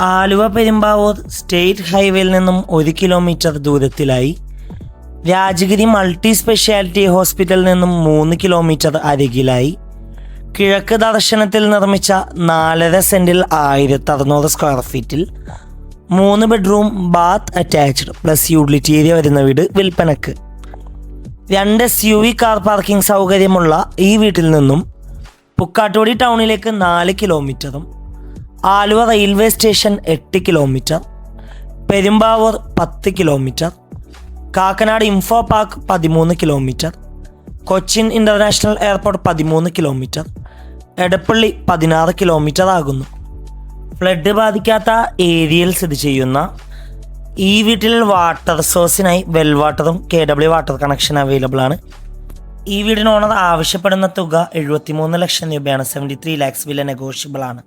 Aluva Perumbavoor state ഹൈവേയിൽ നിന്നും 1 kilometre ദൂരത്തിലായി. Rajagiri multi speciality ഹോസ്പിറ്റലിൽ നിന്നും 3 കിലോമീറ്റർ അരികിലായി. കിഴക്ക് ദർശനത്തിൽ നിർമ്മിച്ച 4.5 സെൻറ്റിൽ 1600 സ്ക്വയർ ഫീറ്റിൽ 3 bedroom bath attached plus utility area വരുന്ന വീട് വിൽപ്പനക്ക്. 2 SUV കാർ പാർക്കിംഗ് സൗകര്യമുള്ള ഈ വീട്ടിൽ നിന്നും പുക്കാട്ടുപടി ടൗണിലേക്ക് 4 കിലോമീറ്ററും Aluva railway station 8 kilometre, Perumbavoor 10 kilometre, Kakkanad info park 13 kilometre, Cochin international airport 13 kilometre, Edappally 16 kilometre ആകുന്നു. ഫ്ലഡ് ബാധിക്കാത്ത ഏരിയയിൽ സ്ഥിതി ചെയ്യുന്ന ഈ വീട്ടിൽ വാട്ടർ സോഴ്സിനായി വെൽ വാട്ടറും KW വാട്ടർ കണക്ഷൻ അവൈലബിൾ ആണ്. ഈ വീടിന് ഓണർ ആവശ്യപ്പെടുന്ന തുക 73 ലക്ഷം രൂപയാണ്. 73 lakhs വില നെഗോഷ്യബിൾ ആണ്.